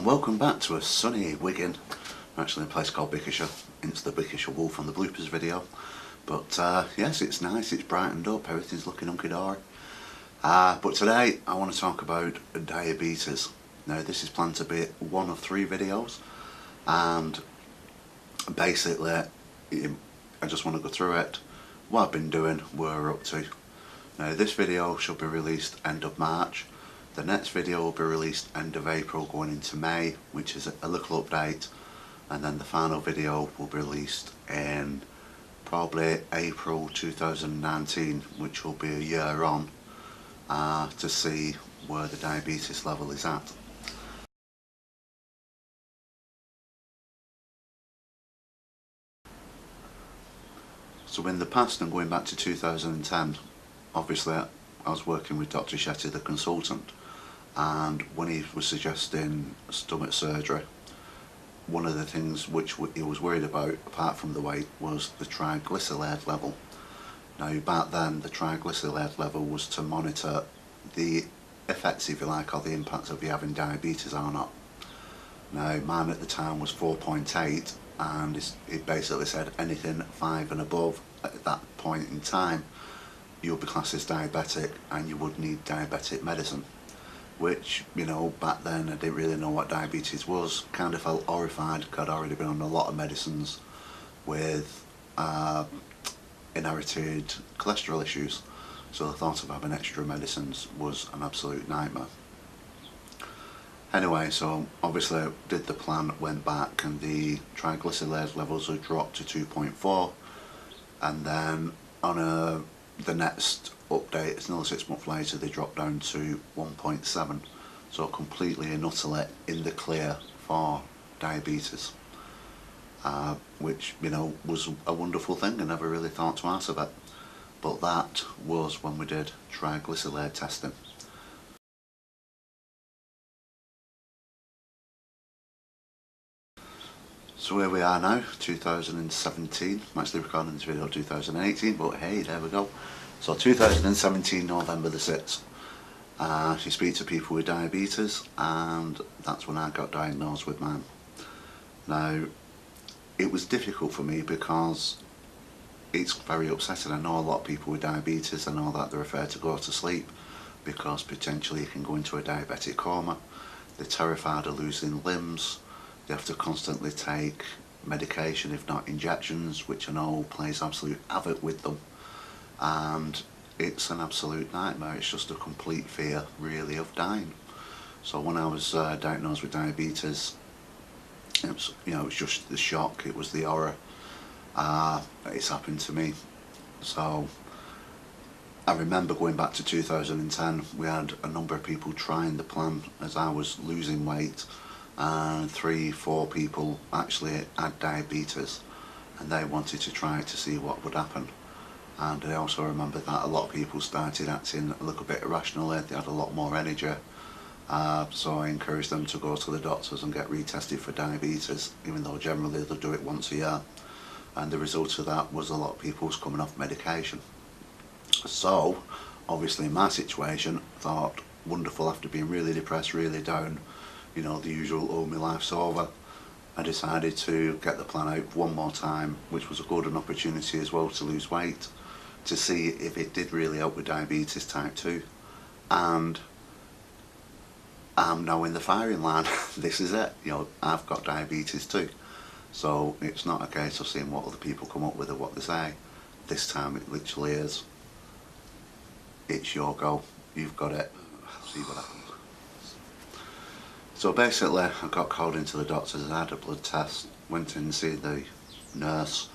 and welcome back to a sunny Wigan. I'm actually in a place called Bickershire, into the Bickershire Wolf on the bloopers video. But yes, it's nice, it's brightened up, everything's looking hunky-dory. But today I want to talk about diabetes. Now this is planned to be one of 3 videos, and basically I just want to go through it, what I've been doing, where we're up to. Now this video should be released end of March. The next video will be released end of April going into May, which is a little update, and then the final video will be released in probably April 2019, which will be a year on, to see where the diabetes level is at. So in the past, and going back to 2010, obviously I was working with Dr. Shetty, the consultant, and when he was suggesting stomach surgery, one of the things which he was worried about, apart from the weight, was the triglyceride level. Now back then the triglyceride level was to monitor the effects, if you like, or the impact of you having diabetes or not. Now mine at the time was 4.8, and it basically said anything 5 and above at that point in time you'll be classed as diabetic and you would need diabetic medicine, which, you know, back then I didn't really know what diabetes was. Kind of felt horrified because I'd already been on a lot of medicines with inherited cholesterol issues, so the thought of having extra medicines was an absolute nightmare. Anyway, so obviously did the plan, went back, and the triglyceride levels had dropped to 2.4, and then on the next update, it's another 6 months later, they dropped down to 1.7, so completely and utterly in the clear for diabetes, which, you know, was a wonderful thing. I never really thought twice of it, but that was when we did triglyceride testing. So here we are now, 2017. I'm actually recording this video 2018, but hey, there we go. So 2017, November the 6th. You speak to people with diabetes, and that's when I got diagnosed with mine. Now, it was difficult for me because it's very upsetting. I know a lot of people with diabetes, I know that they're afraid to go to sleep because potentially you can go into a diabetic coma. They're terrified of losing limbs. They have to constantly take medication, if not injections, which I know plays absolute havoc with them, and it's an absolute nightmare. It's just a complete fear, really, of dying. So when I was diagnosed with diabetes, it was, you know, it was just the shock, it was the horror. It's happened to me. So I remember going back to 2010, we had a number of people trying the plan as I was losing weight, and 3-4 people actually had diabetes, and they wanted to try it to see what would happen. And I also remember that a lot of people started acting a little bit irrationally. They had a lot more energy, so I encouraged them to go to the doctors and get retested for diabetes, even though generally they'll do it once a year. And the result of that was a lot of people was coming off medication. So obviously in my situation, I thought, wonderful, after being really depressed, really down, you know, the usual, oh, my life's over, I decided to get the plan out one more time, which was a golden opportunity as well to lose weight, to see if it did really help with diabetes type 2. And I'm now in the firing line. This is it, you know, I've got diabetes too. So it's not a case of seeing what other people come up with or what they say. This time it literally is, it's your go, you've got it, see what happens. So basically I got called into the doctors, I had a blood test, went in to see the nurse,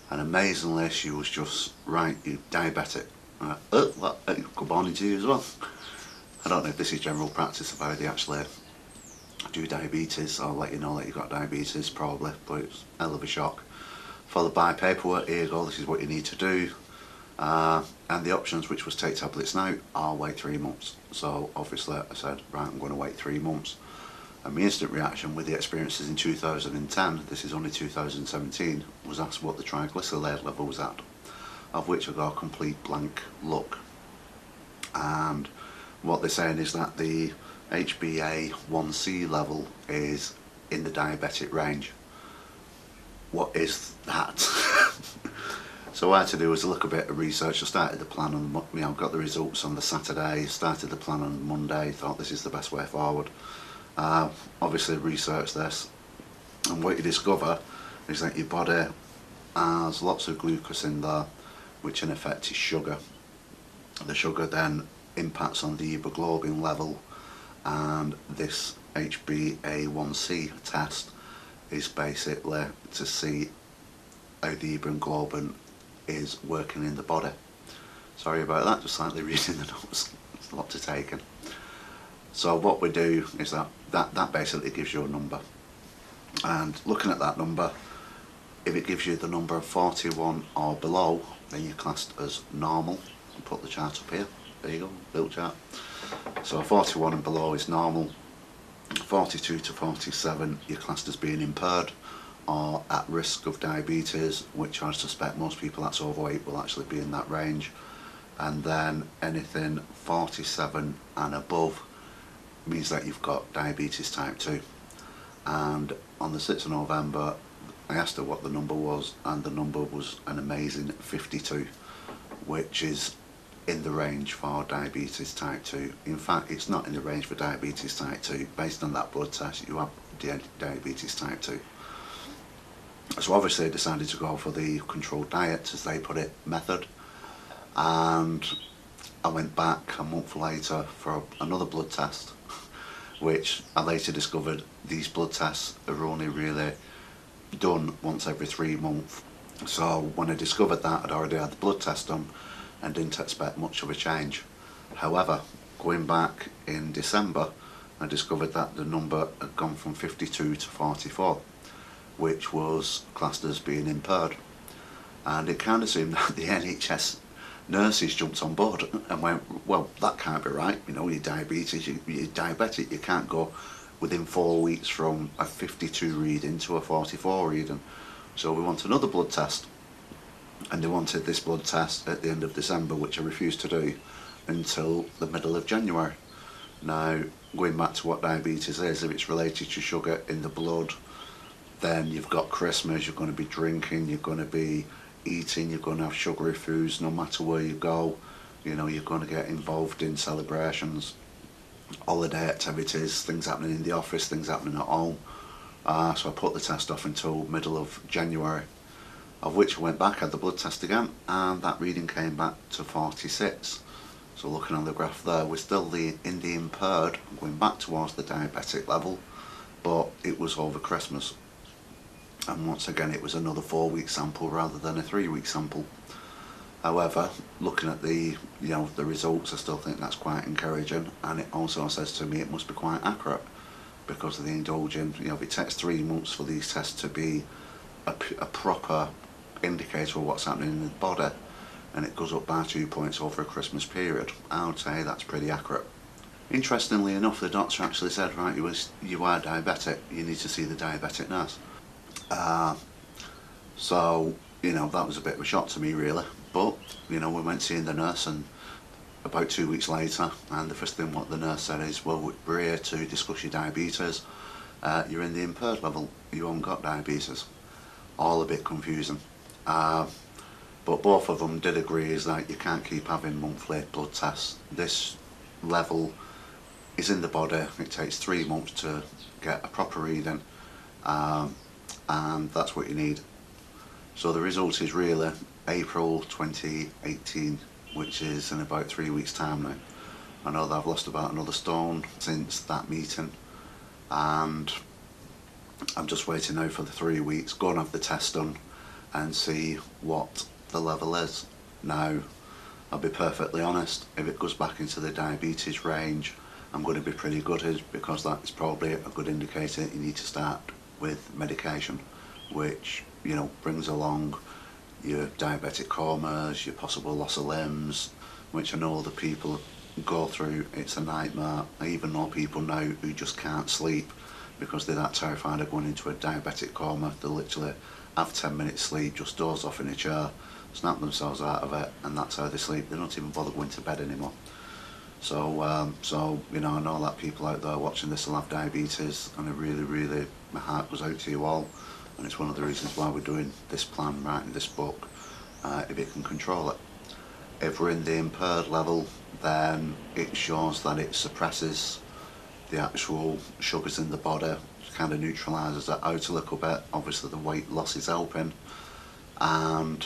and amazingly she was just, right, you're diabetic. Good morning to you as well. I don't know if this is general practice of how they actually do diabetes. I'll let you know that you've got diabetes probably, but it's a hell of a shock. Followed by paperwork, here you go, this is what you need to do. And the options, which was take tablets now, I'll wait 3 months. So obviously I said, right, I'm going to wait 3 months. And my instant reaction with the experiences in 2010, this is only 2017, was asked what the triglyceride level was at, of which I got a complete blank look. And what they're saying is that the HbA1c level is in the diabetic range. What is that? So what I had to do was a little bit of research. I started the plan on, got the results on the Saturday, started the plan on Monday, thought this is the best way forward. Obviously researched this, and what you discover is that your body has lots of glucose in there, which in effect is sugar. The sugar then impacts on the hemoglobin level, and this HbA1c test is basically to see how the hemoglobin is working in the body. Sorry about that, just slightly reading the notes. It's a lot to take in. So what we do is that basically gives you a number, and looking at that number, if it gives you the number of 41 or below, then you're classed as normal. I'll put the chart up here. There you go, little chart. So 41 and below is normal. 42 to 47 you're classed as being impaired or at risk of diabetes, which I suspect most people that's overweight will actually be in that range. And then anything 47 and above means that you've got diabetes type 2. And on the 6th of November I asked her what the number was, and the number was an amazing 52, which is in the range for diabetes type 2. In fact, it's not in the range for diabetes type 2. Based on that blood test, you have diabetes type 2. So obviously I decided to go for the controlled diet, as they put it, method, and I went back a month later for another blood test, which I later discovered these blood tests are only really done once every 3 months. So when I discovered that, I'd already had the blood test done and didn't expect much of a change. However, going back in December, I discovered that the number had gone from 52 to 44, which was classed as being impaired. And it kind of seemed that the NHS nurses jumped on board and went, well, that can't be right, you're diabetes, you're diabetic, you can't go within 4 weeks from a 52 reading to a 44 reading. So we want another blood test, and they wanted this blood test at the end of December, which I refused to do until the middle of January. Now, going back to what diabetes is, if it's related to sugar in the blood, then you've got Christmas, you're going to be drinking, you're going to be eating, you're going to have sugary foods no matter where you go, you're going to get involved in celebrations, holiday activities, things happening in the office, things happening at home. So I put the test off until middle of January, of which I went back, had the blood test again, and that reading came back to 46. So looking on the graph there, we're still in the impaired, going back towards the diabetic level, but it was over Christmas. And once again, it was another 4-week sample rather than a 3-week sample. However, looking at the results, I still think that's quite encouraging, and it also says to me it must be quite accurate, because of the indulging. If it takes 3 months for these tests to be a proper indicator of what's happening in the body, and it goes up by 2 points over a Christmas period, I would say that's pretty accurate. Interestingly enough, the doctor actually said, right, you are diabetic, you need to see the diabetic nurse. So that was a bit of a shock to me, really. But we went seeing the nurse, and about 2 weeks later, and the first thing what the nurse said is, well, we're here to discuss your diabetes. You're in the impaired level, you haven't got diabetes. All a bit confusing. But both of them did agree is that you can't keep having monthly blood tests. This level is in the body, it takes 3 months to get a proper reading, and that's what you need. So the result is really April 2018, which is in about 3 weeks time now. I know that I've lost about another stone since that meeting, and I'm just waiting now for the 3 weeks, go and have the test done and see what the level is. Now, I'll be perfectly honest, if it goes back into the diabetes range, I'm going to be pretty gutted, because that is probably a good indicator you need to start with medication, which brings along your diabetic comas, your possible loss of limbs, which I know other people go through. It's a nightmare. I even know people now who just can't sleep because they're that terrified of going into a diabetic coma. They literally have 10 minutes sleep, just doze off in a chair, snap themselves out of it, and that's how they sleep. They don't even bother going to bed anymore. So you know, I know that people out there watching this will have diabetes, and I really, my heart goes out to you all, and it's one of the reasons why we're doing this plan, writing this book, if it can control it. If we're in the impaired level, then it shows that it suppresses the actual sugars in the body, kind of neutralises that out a little bit. Obviously the weight loss is helping, and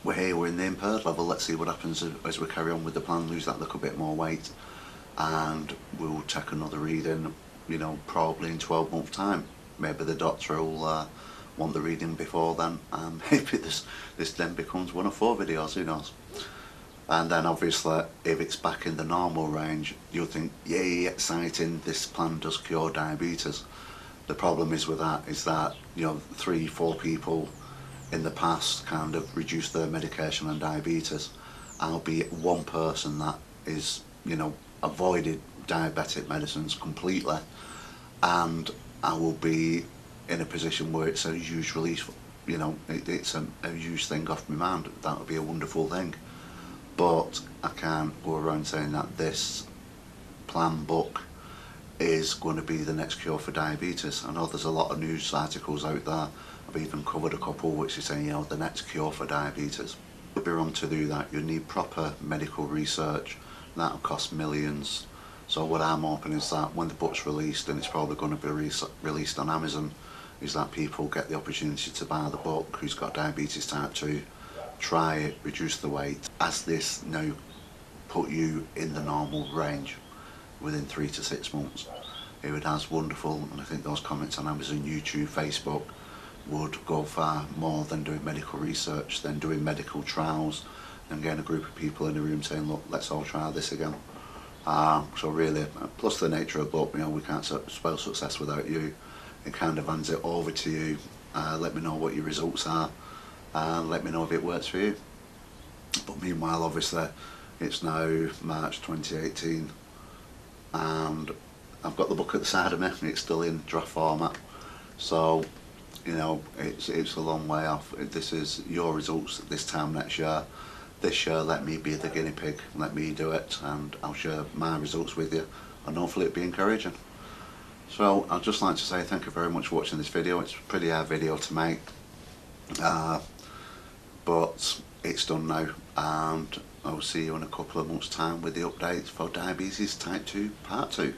we're in the impaired level. Let's see what happens as we carry on with the plan, lose that little bit more weight, and we'll take another reading, you know, probably in 12 months time. Maybe the doctor will want the reading before then, and maybe this then becomes 1 or 4 videos, who knows. And then obviously if it's back in the normal range, you'll think, yay, exciting, this plan does cure diabetes. The problem is with that is that, you know, 3-4 people in the past kind of reduced their medication and diabetes. I'll be one person that is, you know, avoided diabetic medicines completely, and I will be in a position where it's a huge relief, you know, it's a huge thing off my mind. That would be a wonderful thing. But I can't go around saying that this plan book is going to be the next cure for diabetes. I know there's a lot of news articles out there. I've even covered a couple which is saying, you know, the next cure for diabetes. To be wrong to do that, you need proper medical research. That'll cost millions. So what I'm hoping is that when the book's released, and it's probably going to be released on Amazon, is that people get the opportunity to buy the book who's got diabetes type 2, try it, reduce the weight. As this now put you in the normal range within 3 to 6 months. It has wonderful, and I think those comments on Amazon, YouTube, Facebook would go far more than doing medical research, than doing medical trials, and getting a group of people in a room saying, look, let's all try this again. So really, plus the nature of the book, you know, we can't spell success without you. It kind of hands it over to you. Let me know what your results are, let me know if it works for you. But meanwhile, obviously, it's now March 2018, and I've got the book at the side of me. It's still in draft format, so you know, it's a long way off. This is your results this time next year. This year, let me be the guinea pig, let me do it, and I'll share my results with you, and hopefully it'll be encouraging. So I'd just like to say thank you very much for watching this video. It's a pretty hard video to make, but it's done now, and I'll see you in a couple of months time with the updates for Diabetes Type 2 Part 2.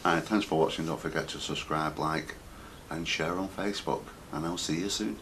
Alright, thanks for watching. Don't forget to subscribe, like and share on Facebook, and I'll see you soon.